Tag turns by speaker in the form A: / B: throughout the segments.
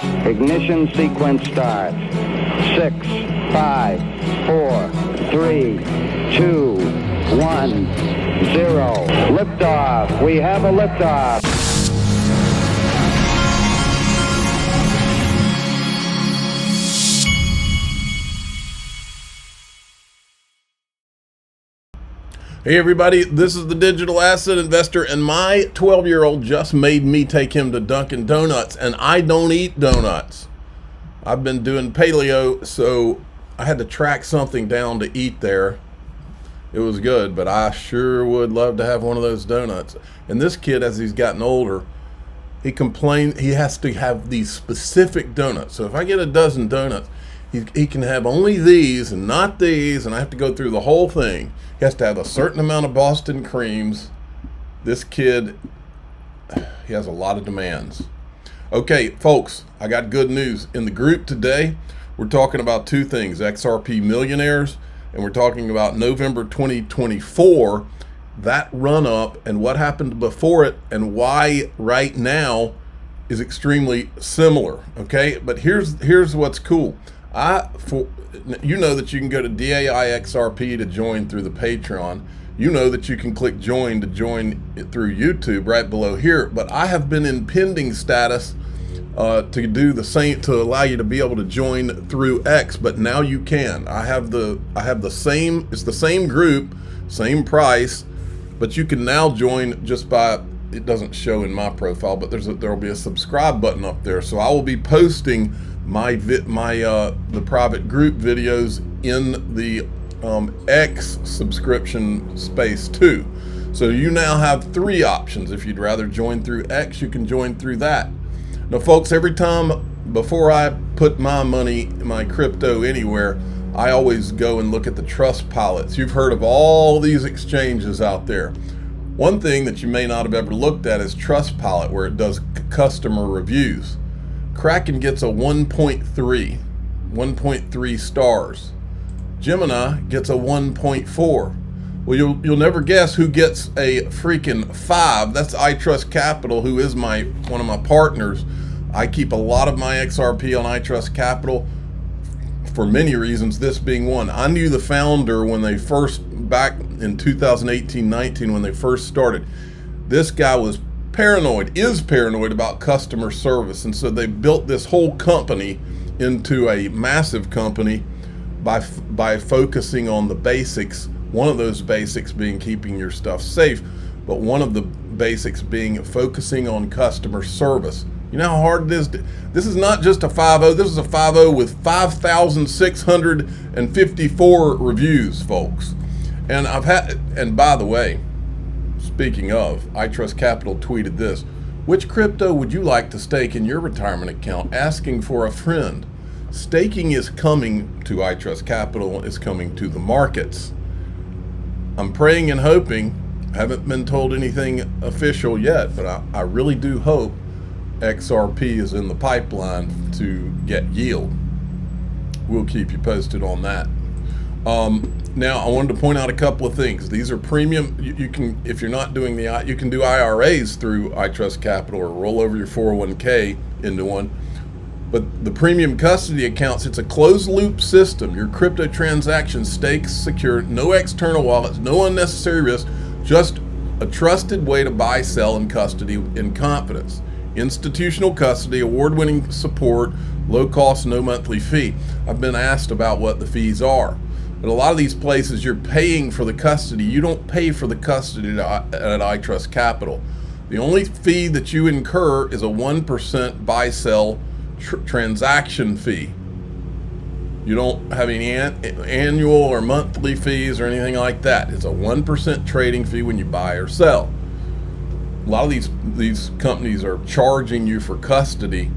A: Ignition sequence start. 6, 5, 4, 3, 2, 1, 0. Liftoff. We have a liftoff.
B: Hey everybody, this is the Digital Asset Investor, and my 12-year-old just made me take him to Dunkin' Donuts, and I don't eat donuts. I've been doing paleo, so I had to track something down to eat there. It was good, but I sure would love to have one of those donuts. And this kid, as he's gotten older, he complained he has to have these specific donuts. So if I get a dozen donuts, he can have only these and not these, and I have to go through the whole thing. He has to have a certain amount of Boston creams. This kid, he has a lot of demands. Okay, folks, I got good news. In the group today, we're talking about two things, XRP Millionaires, and we're talking about November 2024, that run up and what happened before it and why right now is extremely similar, okay? But here's what's cool. You know that you can go to DAIXRP to join through the Patreon. You know that you can click join to join it through YouTube right below here. But I have been in pending status to do the same, to allow you to be able to join through X. But now you can. I have the same. It's the same group, same price, but you can now join just by. It doesn't show in my profile, but there will be a subscribe button up there. So I will be posting the private group videos in the X subscription space too. So you now have three options. If you'd rather join through X, you can join through that. Now folks, every time before I put my money, my crypto anywhere, I always go and look at the trust pilots. You've heard of all these exchanges out there. One thing that you may not have ever looked at is Trustpilot, where it does customer reviews. Kraken gets a 1.3 stars. Gemini gets a 1.4. Well, you'll never guess who gets a freaking 5. That's iTrustCapital, who is one of my partners. I keep a lot of my XRP on iTrustCapital for many reasons, this being one. I knew the founder when they first, back in 2018-19, when they first started. This guy was is paranoid about customer service, and so they built this whole company into a massive company by focusing on the basics. One of those basics being keeping your stuff safe, but one of the basics being focusing on customer service. You know how hard it is this is not just a 5.0, this is a 5.0 with 5,654 reviews, folks. And by the way, speaking of, iTrustCapital tweeted this: which crypto would you like to stake in your retirement account? Asking for a friend. Staking is coming to iTrustCapital, is coming to the markets. I'm praying and hoping, haven't been told anything official yet, but I really do hope XRP is in the pipeline to get yield. We'll keep you posted on that. Now, I wanted to point out a couple of things. These are premium. You can, if you're not doing you can do IRAs through iTrustCapital or roll over your 401k into one. But the premium custody accounts, it's a closed loop system. Your crypto transactions stakes secure, no external wallets, no unnecessary risk, just a trusted way to buy, sell, and custody in confidence. Institutional custody, award-winning support, low cost, no monthly fee. I've been asked about what the fees are. But a lot of these places, you're paying for the custody. You don't pay for the custody at iTrustCapital. The only fee that you incur is a 1% buy-sell transaction fee. You don't have any annual or monthly fees or anything like that. It's a 1% trading fee when you buy or sell. A lot of these companies are charging you for custody,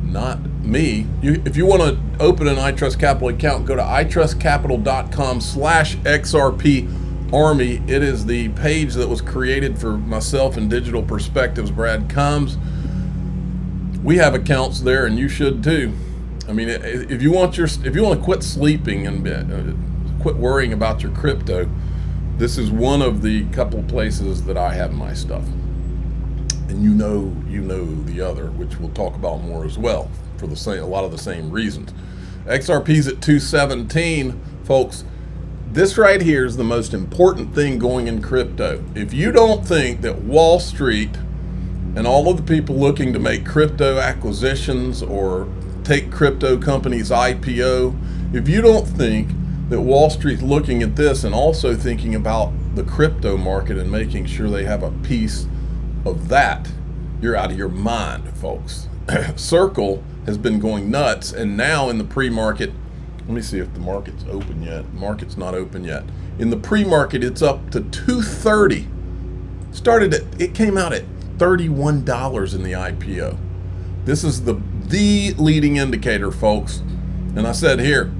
B: not me. If you want to open an iTrustCapital account, go to iTrustCapital.com/XRP Army. It is the page that was created for myself and Digital Perspectives, Brad Combs. We have accounts there, and you should too. I mean, if you want to quit sleeping and quit worrying about your crypto, this is one of the couple places that I have my stuff. And you know the other, which we'll talk about more as well. for a lot of the same reasons. XRP's at 217, folks. This right here is the most important thing going in crypto. If you don't think that Wall Street and all of the people looking to make crypto acquisitions or take crypto companies IPO, if you don't think that Wall Street's looking at this and also thinking about the crypto market and making sure they have a piece of that, you're out of your mind, folks. Circle has been going nuts, and now in the pre-market, let me see if the market's open yet. Market's not open yet. In the pre-market, it's up to 230. It came out at $31 in the IPO. This is the leading indicator, folks. And I said here,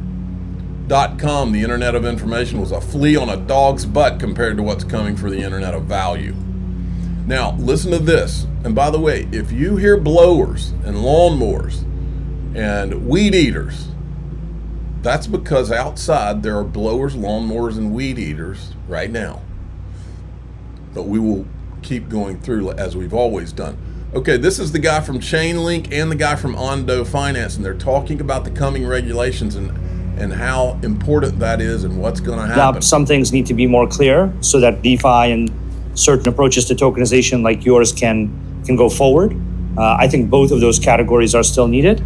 B: .com, the Internet of Information, was a flea on a dog's butt compared to what's coming for the Internet of Value. Now, listen to this. And by the way, if you hear blowers and lawnmowers and weed eaters, that's because outside there are blowers, lawnmowers, and weed eaters right now. But we will keep going through as we've always done. Okay, this is the guy from Chainlink and the guy from Ondo Finance, and they're talking about the coming regulations and how important that is and what's going to happen.
C: Some things need to be more clear so that DeFi and certain approaches to tokenization like yours can go forward. I think both of those categories are still needed.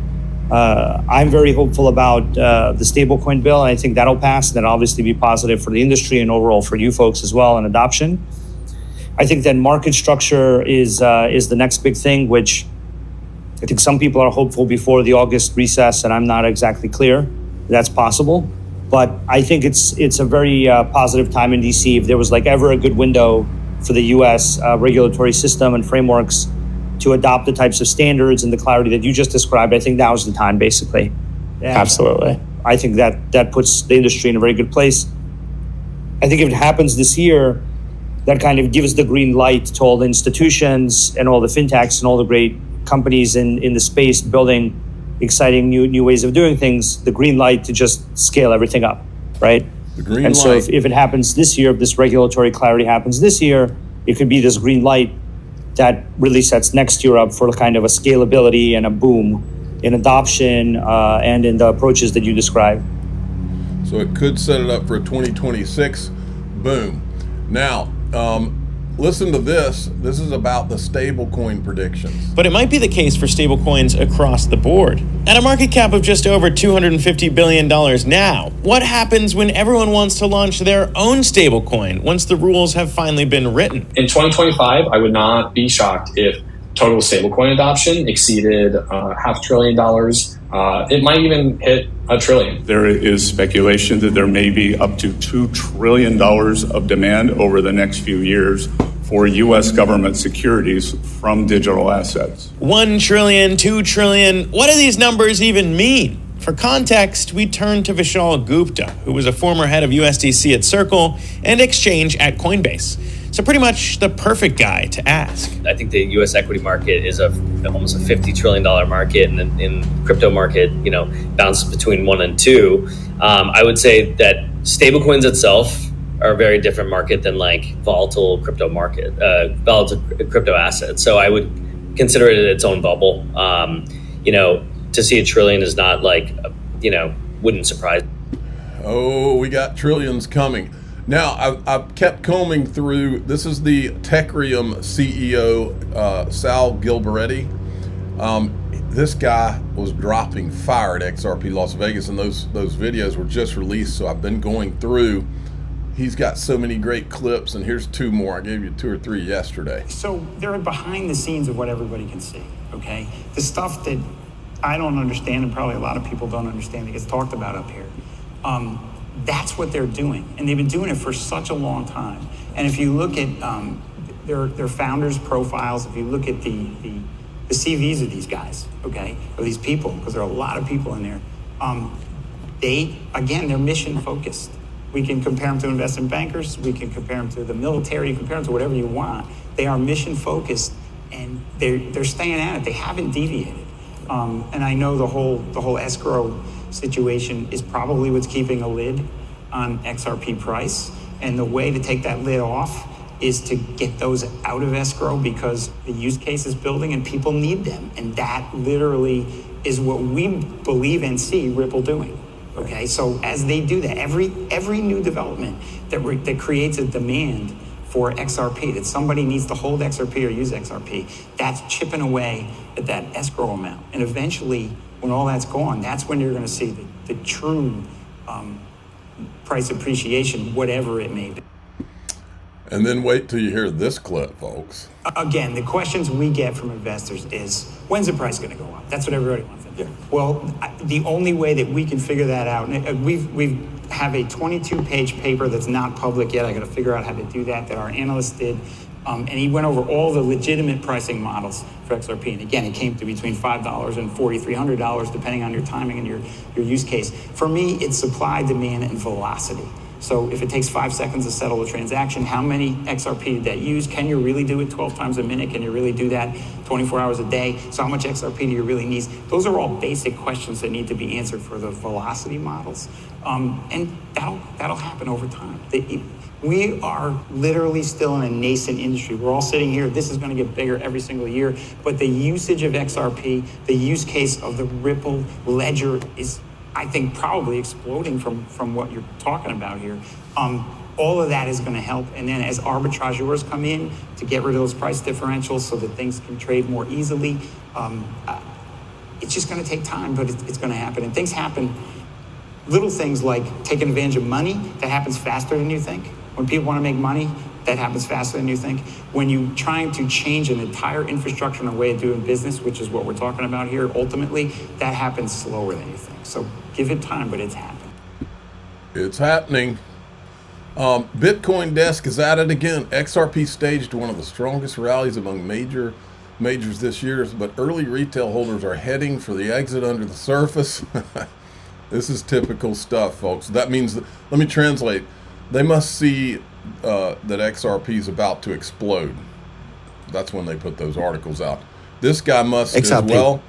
C: I'm very hopeful about the stablecoin bill, and I think that'll pass. And that'll obviously be positive for the industry and overall for you folks as well, and adoption. I think that market structure is the next big thing, which I think some people are hopeful before the August recess, and I'm not exactly clear that's possible. But I think it's a very positive time in DC. If there was ever a good window for the U.S. Regulatory system and frameworks to adopt the types of standards and the clarity that you just described, I think now's the time, basically. And
D: absolutely.
C: I think that puts the industry in a very good place. I think if it happens this year, that kind of gives the green light to all the institutions and all the fintechs and all the great companies in the space building exciting new ways of doing things, the green light to just scale everything up, right?
B: The green
C: and
B: light.
C: So if it happens this year, if this regulatory clarity happens this year, it could be this green light that really sets next year up for kind of a scalability and a boom in adoption and in the approaches that you described.
B: So it could set it up for a 2026 boom. Now, listen to this. This is about the stablecoin predictions.
D: But it might be the case for stablecoins across the board. At a market cap of just over $250 billion now, what happens when everyone wants to launch their own stablecoin once the rules have finally been written?
E: In 2025, I would not be shocked if total stablecoin adoption exceeded $500 billion. It might even hit $1 trillion.
F: There is speculation that there may be up to $2 trillion of demand over the next few years for U.S. government securities from digital assets.
D: 1 trillion, 2 trillion. What do these numbers even mean? For context, we turn to Vishal Gupta, who was a former head of USDC at Circle and Exchange at Coinbase. So pretty much the perfect guy to ask.
G: I think the U.S. equity market is almost a $50 trillion market, and in crypto market, bounces between 1 and 2. I would say that stablecoins itself are a very different market than volatile crypto assets. So I would consider it its own bubble. To see $1 trillion is not wouldn't surprise.
B: Oh, we got trillions coming. Now, I've kept combing through. This is the Ethereum CEO, Sal Gilberetti. This guy was dropping fire at XRP Las Vegas, and those videos were just released, so I've been going through. He's got so many great clips, and here's 2 more. I gave you 2 or 3 yesterday.
H: So they're behind the scenes of what everybody can see, okay? The stuff that I don't understand, and probably a lot of people don't understand, that gets talked about up here. That's what they're doing, and they've been doing it for such a long time. And if you look at their founders' profiles, if you look at the CVs of these guys, okay, of these people, because there are a lot of people in there, they're mission focused. We can compare them to investment bankers, we can compare them to the military, you can compare them to whatever you want. They are mission focused, and they're staying at it. They haven't deviated. And I know the whole escrow situation is probably what's keeping a lid on XRP price. And the way to take that lid off is to get those out of escrow because the use case is building and people need them. And that literally is what we believe and see Ripple doing. Okay, so as they do that, every new development that creates a demand for XRP, that somebody needs to hold XRP or use XRP, that's chipping away at that escrow amount. And eventually, when all that's gone, that's when you're going to see the true price appreciation, whatever it may be.
B: And then wait till you hear this clip, folks.
H: Again, the questions we get from investors is, when's the price going to go up? That's what everybody wants to do. Well, the only way that we can figure that out, and we have a 22-page paper that's not public yet. I got to figure out how to do that our analyst did. And he went over all the legitimate pricing models for XRP. And again, it came to between $5 and $4,300, depending on your timing and your use case. For me, it's supply, demand, and velocity. So if it takes 5 seconds to settle a transaction, how many XRP did that use? Can you really do it 12 times a minute? Can you really do that 24 hours a day? So how much XRP do you really need? Those are all basic questions that need to be answered for the velocity models. And that'll happen over time. We are literally still in a nascent industry. We're all sitting here. This is going to get bigger every single year. But the usage of XRP, the use case of the Ripple ledger is, I think, probably exploding from what you're talking about here. All of that is going to help. And then as arbitrageurs come in to get rid of those price differentials so that things can trade more easily, it's just going to take time, but it's going to happen. And things happen, little things like taking advantage of money, that happens faster than you think. When people want to make money, that happens faster than you think. When you're trying to change an entire infrastructure and a way of doing business, which is what we're talking about here, ultimately, that happens slower than you think. So give it time, but it's happening.
B: It's happening. Bitcoin Desk is at it again. XRP staged one of the strongest rallies among majors this year, but early retail holders are heading for the exit under the surface. This is typical stuff, folks. That means, let me translate. They must see that XRP is about to explode. That's when they put those articles out. This guy must XRP as well.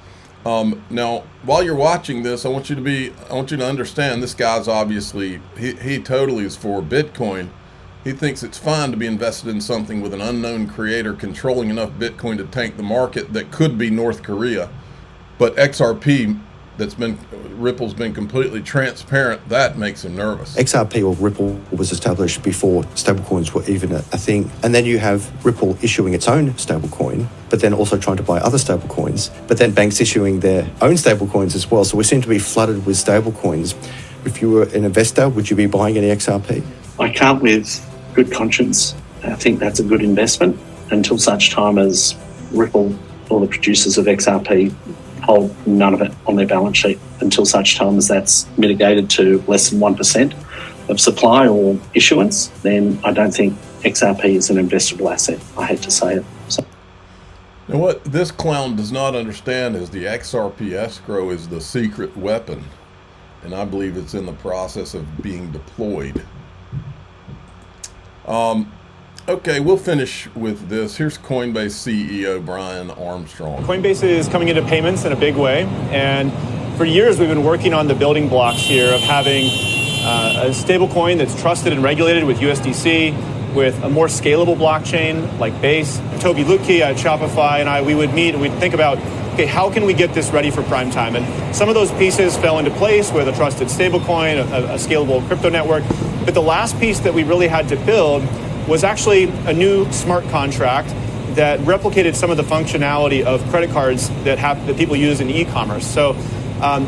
B: Now, while you're watching this, I want you to understand this guy's obviously, he totally is for Bitcoin. He thinks it's fine to be invested in something with an unknown creator controlling enough Bitcoin to tank the market that could be North Korea. But XRP, Ripple's been completely transparent, that makes him nervous.
I: XRP or Ripple was established before stablecoins were even a thing. And then you have Ripple issuing its own stablecoin, but then also trying to buy other stablecoins, but then banks issuing their own stablecoins as well. So we seem to be flooded with stablecoins. If you were an investor, would you be buying any XRP?
J: I can't with good conscience. I think that's a good investment until such time as Ripple or the producers of XRP hold none of it on their balance sheet until such time as that's mitigated to less than 1% of supply or issuance, then I don't think XRP is an investable asset. I hate to say it. So.
B: Now what this clown does not understand is the XRP escrow is the secret weapon, and I believe it's in the process of being deployed. Okay, we'll finish with this. Here's Coinbase CEO Brian Armstrong.
K: Coinbase is coming into payments in a big way, and for years we've been working on the building blocks here of having a stablecoin that's trusted and regulated with USDC, with a more scalable blockchain like Base. Toby Lutke at Shopify and we would meet and we'd think about, okay, how can we get this ready for prime time? And some of those pieces fell into place with a trusted stablecoin, a scalable crypto network. But the last piece that we really had to build was actually a new smart contract that replicated some of the functionality of credit cards that people use in e-commerce. So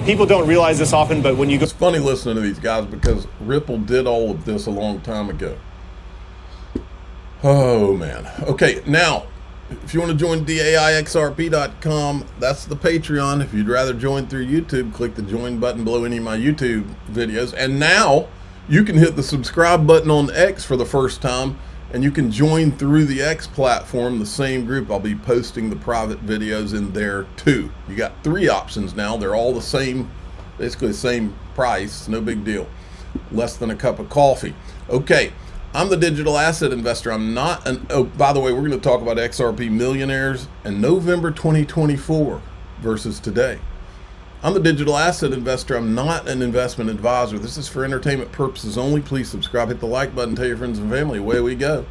K: people don't realize this often, but when you go...
B: It's funny listening to these guys because Ripple did all of this a long time ago. Oh, man. Okay, now, if you want to join DAIXRP.com, that's the Patreon. If you'd rather join through YouTube, click the join button below any of my YouTube videos. And now you can hit the subscribe button on X for the first time, and you can join through the X platform, the same group. I'll be posting the private videos in there too. You got 3 options now. They're all the same, basically the same price. No big deal. Less than a cup of coffee. Okay, I'm the digital asset investor. I'm not an, oh, by the way, we're going to talk about XRP Millionaires in November 2024 versus today. I'm the digital asset investor. I'm not an investment advisor. This is for entertainment purposes only. Please subscribe, hit the like button, tell your friends and family. Away we go.